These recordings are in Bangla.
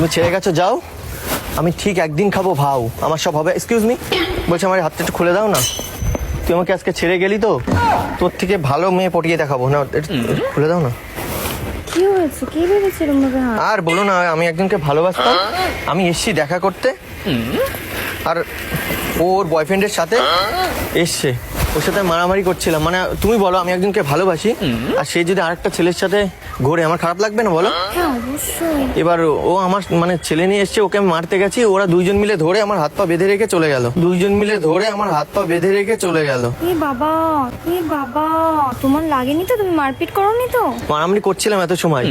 তুমি ছেড়ে গেছো, যাও। আমি ঠিক একদিন খাবো ভাও, আমার সব হবে। এক্সকিউজ মি, বলছি আমার হাতটা একটু খুলে দাও না। তুই আমাকে আজকে ছেড়ে গেলি তো, তোর থেকে ভালো মেয়ে পটিয়ে দেখাবো না, একটু খুলে দাও না। কি হয়েছে? কি ভেবেছিল মুখে হাত? আর বলো না, আমি একজনকে ভালোবাসতাম, আমি এসছি দেখা করতে, আর ওর বয়ফ্রেন্ডের সাথে এসছে, ওর সাথে মারামারি করছিলাম। মানে তুমি বলো, আমি একজনকে ভালোবাসি আর সে যদি আরেকটা ছেলের সাথে ঘোরে, আমার খারাপ লাগবে না বলো? হ্যাঁ অবশ্যই। এবার ও আমার মানে ছেলে নিয়ে এসছে, ওকে আমি মারতে গেছি, ওরা দুইজন মিলে ধরে আমার হাত পা বেঁধে রেখে চলে গেল। দুইজন মিলে ধরে আমার হাত পা বেঁধে রেখে চলে গেল। এ বাবা, এ বাবা, তোমার লাগেনি তো? তুমি মারপিট করোনি তো? মারামারি করছিলাম এত সময়,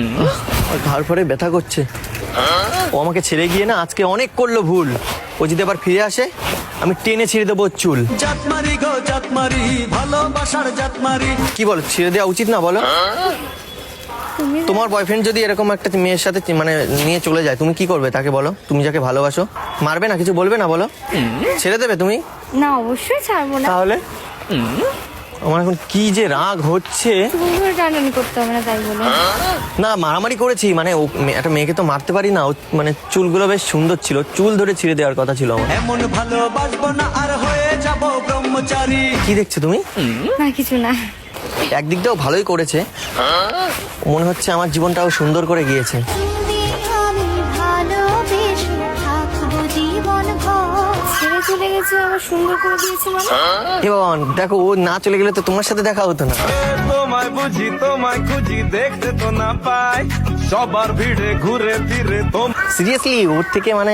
তারপরে ব্যথা করছে। ও আমাকে ছেড়ে গিয়ে না আজকে অনেক করলো ভুল। ও যদি আবার ফিরে আসে, আমি টেনে ছেড়ে দেবো ওর চুল। জাতমারি গো জাতমারি, ভালোবাসার জাতমারি। কি বলো, ছেড়ে দেওয়া উচিত না বলো? তুমি তোমার বয়ফ্রেন্ড যদি এরকম একটা মেয়ের সাথে মানে নিয়ে চলে যায়, তুমি কি করবে তাকে বলো? তুমি যাকে ভালোবাসো, মারবে না, কিছু বলবে না বলো? ছেড়ে দেবে তুমি? না, অবশ্যই ছাড়বো না। তাহলে আমার এখন কি যে রাগ হচ্ছে। তুমি ধরে টানাটানি করতে হবে না তাই বলে। না, মারামারি করেছি মানে ও একটা মেয়েকে তো মারতে পারি না। ও মানে চুলগুলো বেশ সুন্দর ছিল, চুল ধরে ছিঁড়ে দেওয়ার কথা ছিল আমার। এমন ভালোবাসবো না আর হয়ে যাব ব্রহ্মচারী। কি দেখছো তুমি? না কিছু না। একদিক দিয়েও ভালোই করেছে, মনে হচ্ছে আমার জীবনটাও সুন্দর করে গিয়েছে। ছেড়ে চলে গেছে, আবার সুন্দর করে দিয়েছে মানে? এ বাবা, দেখো ও না চলে গেলে তো তোমার সাথে দেখা হতো না। তোমায় বুঝি তোমায় খুঁজি, দেখতে তো না পাই সবার ভিড়ে ঘুরে ফিরে। সিরিয়াসলি ওর থেকে মানে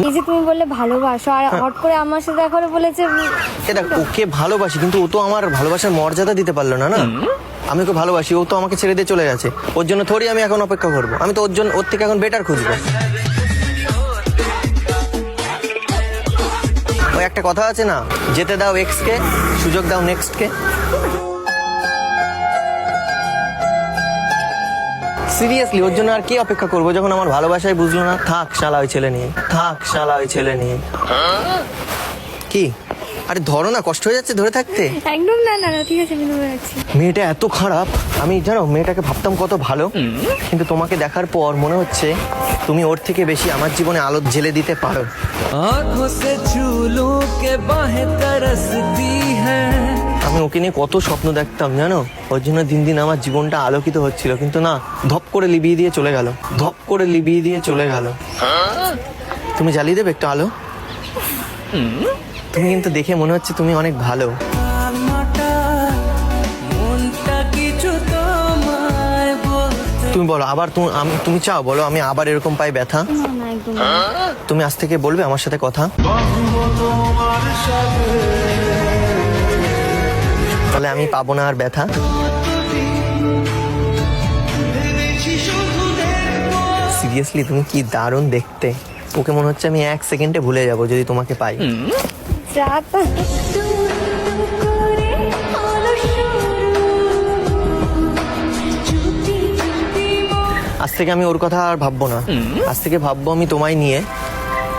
এই যে তুমি বললে ভালোবাসো, আর হট করে আমার সাথে দেখা করে বলেছে এটা ওকে ভালোবাসি, কিন্তু ও তো আমার ভালোবাসার মর্যাদা দিতে পারলো না। না, আমি ওকে ভালোবাসি, ও তো আমাকে ছেড়ে দিয়ে চলে গেছে। ওর জন্য থোড়ি আমি এখন অপেক্ষা করবো, আমি তো ওর থেকে এখন বেটার খুঁজবো। ওই একটা কথা আছে না, যেতে দাও এক্স কে, সুযোগ দাও নেক্সট কে। সিরিয়াসলি ওর জন্য আর কি অপেক্ষা করবো, যখন আমার ভালোবাসায় বুঝলো না। থাক শালা ওই ছেলে নিয়ে, থাক শালা ওই ছেলে নিয়ে। কি আরে ধরো না, কষ্ট হয়ে যাচ্ছে ধরে থাকতে। একদম না না না, ঠিক আছে আমি ধরে রাখছি। মেয়েটা এত খারাপ, আমি জানো মেয়েটাকে ভাবতাম কত ভালো, কিন্তু তোমাকে দেখার পর মনে হচ্ছে তুমি ওর থেকে বেশি আমার জীবনে আলো জ্বেলে দিতে পারো। आँखों से छू लूं के बाहें तरसती है। আমি ওকে নিয়ে কত স্বপ্ন দেখতাম জানো, ওর জন্য দিন দিন আমার জীবনটা আলোকিত হচ্ছিল, কিন্তু না, ধপ করে লিবিয়ে দিয়ে চলে গেল, ধপ করে লিবিয়ে দিয়ে চলে গেল। তুমি জ্বালিয়ে দেবে একটু আলো? তুমি কিন্তু দেখে মনে হচ্ছে তুমি অনেক ভালো। তুমি বলো আবার, তুমি চাও বলো আমি আবার এরকম পাই ব্যথা? না না একদম না। তুমি আজ থেকে বলবে আমার সাথে কথা? তাহলে আমি পাবো না আর ব্যথা। সিরিয়াসলি তুমি কি দারুণ দেখতে, ওকে মনে হচ্ছে আমি 1 সেকেন্ডে ভুলে যাব যদি তোমাকে পাই। যা তা। আজ থেকে আমি ওর কথা আর ভাববো না, আজ থেকে ভাববো আমি তোমায় নিয়ে।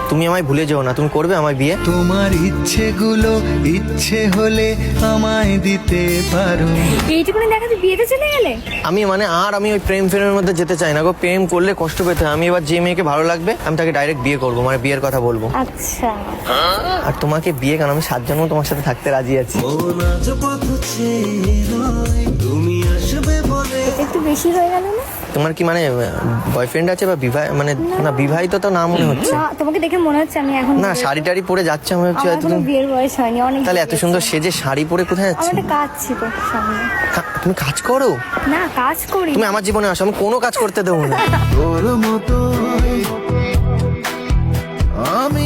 তুমি আমায় ভুলে যেও না, তুমি করবে আমায় বিয়ে? তোমার ইচ্ছেগুলো ইচ্ছে হলে আমায় দিতে পারো। এইটুকুনি দেখাতে বিয়েতে চলে গেলে? আমি মানে আর আমি ওই প্রেম ফেমের মধ্যে যেতে চাই না গো। প্রেম করলে কষ্ট পেতে হয়। আমি এবার যে মেয়েকে ভালো লাগবে আমি তাকে ডাইরেক্ট বিয়ে করবো, মানে বিয়ের কথা বলবো। আচ্ছা আর তোমাকে বিয়ে, কারণ আমি 7 জন্ম তোমার সাথে থাকতে রাজি আছি। এটা একটু বেশি হয়ে গেল না? তোমার কি মানে বয়ফ্রেন্ড আছে বা মানে না, বিবাহিত তো না মনে হচ্ছে। না, তোমাকে দেখে মনে হচ্ছে আমি এখন না, শাড়ি টাড়ি পরে যাচ্ছে, আমি ভাবছি আমার হয়তো কোনো তুমি- বিয়ের বয়স হয়নি, অনেক তাহলে এত সুন্দর সেজে শাড়ি পরে কোথায় আমার যাচ্ছে? একটা কাজ ছিল সামনে। তুমি কাজ করো? না কাজ করি। তুমি আমার জীবনে আসো, আমি কোনো কাজ করতে দেবো না। তোর মতো আমি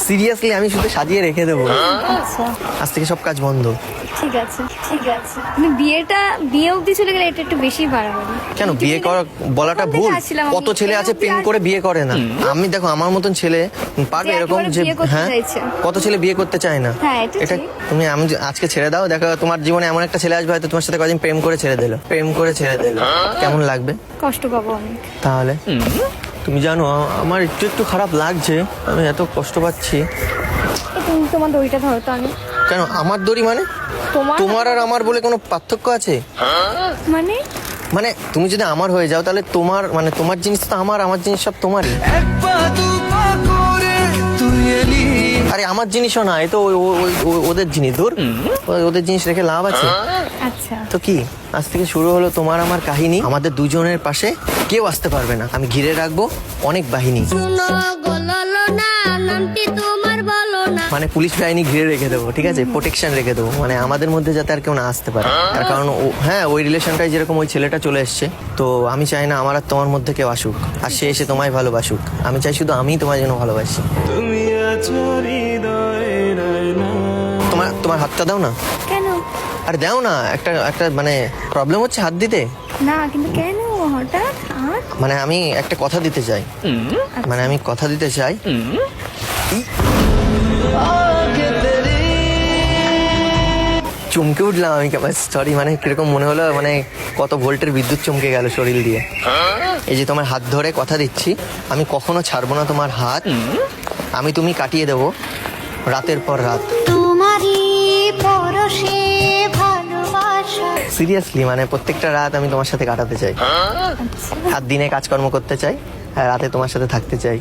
সিরিয়াসলি আমি শুধু সাজিয়ে রেখে দেবো, আচ্ছা আজ থেকে সব কাজ বন্ধ। ঠিক আছে ঠিক আছে। তুমি বিয়ে অবধি চলে গেলে এটা একটু বেশি বাড়াবাড়ি। কেন বিয়ে করা বলাটা ভুল? কত ছেলে আছে প্রেম করে বিয়ে করে না। আমি দেখো আমার মতন ছেলে পারবে যে এরকম একেবারে যে বিয়ে করতে হ্যাঁ, চাইছে। কত ছেলে বিয়ে করতে চায় না। হ্যাঁ, এটা এটা ঠিক। তুমি আমি আজকে ছেড়ে দাও, দেখো তোমার জীবনে এমন একটা ছেলে আসবে হয়তো তোমার সাথে কদিন প্রেম করে ছেড়ে দিল, প্রেম করে ছেড়ে দিল, কেমন লাগবে? কষ্ট পাবো আমি। তাহলে তুমি জানো আমার একটু একটু খারাপ লাগছে, আমি এত কষ্ট পাচ্ছি। তুমি তোমার দড়িটা ধরো তো। আমি কেন আমার দড়ি মানে? তোমার তোমার আর আমার বলে কোনো পার্থক্য আছে? মানে মানে তুমি যদি আমার হয়ে যাও তাহলে তোমার মানে তোমার জিনিস তো আমার জিনিস সব তোমারই। এক পা দু পা করে তুই এলি, আরে আমার জিনিসও না, এ তো ওদের জিনিস। দূর, ওদের জিনিস রেখে লাভ আছে? আচ্ছা তো কি, আজ থেকে শুরু হলো তোমার আমার কাহিনী। আমাদের দুজনের পাশে কেউ আসতে পারবে না, আমি ঘিরে রাখবো অনেক বাহিনী। শুনো বললো না নামটি তোমার বলো না। মানে পুলিশ বাহিনী ঘিরে রেখে দেবো, ঠিক আছে, প্রোটেকশন রেখে দেবো, মানে আমাদের মধ্যে যাতে আর কেউ না আসতে পারে। তার কারণ হ্যাঁ, ওই রিলেশনটাই যেরকম ওই ছেলেটা চলে এসছে, তো আমি চাই না আমার আর তোমার মধ্যে কেউ আসুক, আর সে এসে তোমায় ভালোবাসুক। আমি চাই শুধু আমি তোমার জন্য ভালোবাসি। তুমি আছো হৃদয়ের আয়না। তোমার হাতটা দাও না। কেন? আর দাও না, একটা মানে প্রবলেম হচ্ছে হাত দিতে। না কিন্তু কেন হঠাৎ আর? মানে আমি একটা কথা দিতে চাই, মানে আমি কথা দিতে চাই। চমকে উঠলাম আমি, সরি, মানে কিরকম মনে হলো, মানে কত ভোল্টের বিদ্যুৎ চমকে গেল শরীর দিয়ে। এই যে তোমার হাত ধরে কথা দিচ্ছি, আমি কখনো ছাড়বো না তোমার হাত। আমি তুমি কাটিয়ে দেবো রাতের পর রাত। তোমারই পরশে ভালোবাসা। সিরিয়াসলি, মানে প্রত্যেকটা রাত আমি তোমার সাথে কাটাতে চাই। আর দিনে কাজকর্ম করতে চাই, আর রাতে তোমার সাথে থাকতে চাই।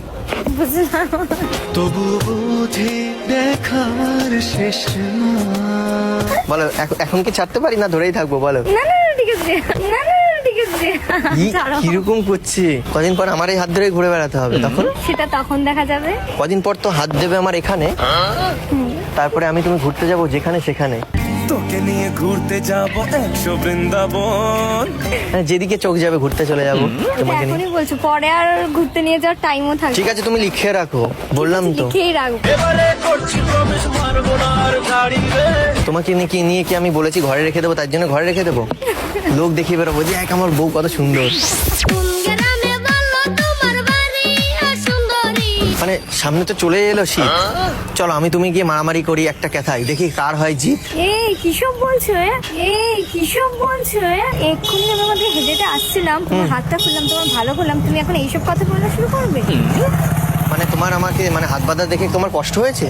বুঝলাম। তবু বুঝি দেখার শেষ না। বলো এখন কি ছাড়তে পারি না ধরেই থাকবো? বলো। না না না, ঠিক আছে, না না না, ঠিক আছে ছাড়ো। কিরকম করছি? কদিন পর আমার এই হাত ধরে ঘুরে বেড়াতে হবে, তখন সেটা তখন দেখা যাবে। কদিন পর তো হাত দেবে আমার এখানে, তারপরে আমি তুমি ঘুরতে যাবো যেখানে সেখানে। তোকে নিয়ে ঘুরতে যাবো 100 বৃন্দাবন। মানে যেদিকে চোখ যাবে ঘুরতে চলে যাবো এটা তোমাকে নিয়ে। এখনই বলছো, পরে আর ঘুরতে নিয়ে যাওয়ার টাইমও থাকবে। ঠিক আছে, তুমি লিখে রাখো, বললাম তো। লিখেই রাখবো। এবারে করছি প্রবেশ মারবো না আর গাড়ি রে। তোমাকে নিয়ে কি আমি বলেছি ঘরে রেখে দেবো, তার জন্য ঘরে রেখে দেবো? লোক দেখিয়ে বেরোবো যে এক আমার বউ কত সুন্দর। কোন গ্রামে বললো তোমার বাড়ি সুন্দরী। মানে সামনে তো চলে এলো শীত, চলো আমি তুমি গিয়ে মারামারি করি একটা কথাই, দেখি কার হয় জিত। এই কিসব বলছো? এই কিসব বলছো? এক্ষুনি আমি আমাদের হেঁটে আসছিলাম, তোমার হাতটা খুললাম, তোমার ভালো করলাম, তুমি এখন এইসব কথা বলা শুরু করবে? মানে তোমার আমাকে মানে হাত বাঁধা দেখে তোমার কষ্ট হয়েছে?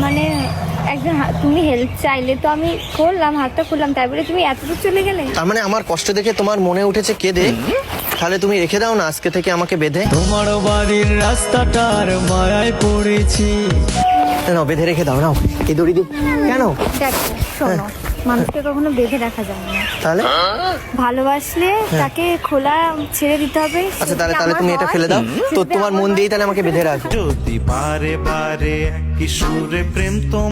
মানে একজন তুমি হেল্প চাইলে তো আমি করলাম, হাতটা খুললাম, তাই বলে তুমি এতদূর চলে গেলে? তার মানে আমার কষ্ট দেখে তোমার মনে উঠেছে কেঁদে, তাহলে তুমি রেখে দাও না আজকে থেকে আমাকে বেঁধে। তোমার বাড়ির রাস্তাটার মায়ায় পড়েছি। নাও বেঁধে রেখে দাও, নাও এই দড়ি দিই। কেন? দেখো শোনো, মানুষকে কখনো বেঁধে রাখা যায় না। তাহলে ভালোবাসলে তাকে খোলা ছেড়ে দিতে হবে। আচ্ছা, তাহলে যদি আমার তুমি এটা হয়, ফেলে দাও তো, যদি তোমার আমার মন দিয়েই তাহলে আমাকে বেঁধে রাখো। যদি বারে বারে কি সুরে প্রেম তোমার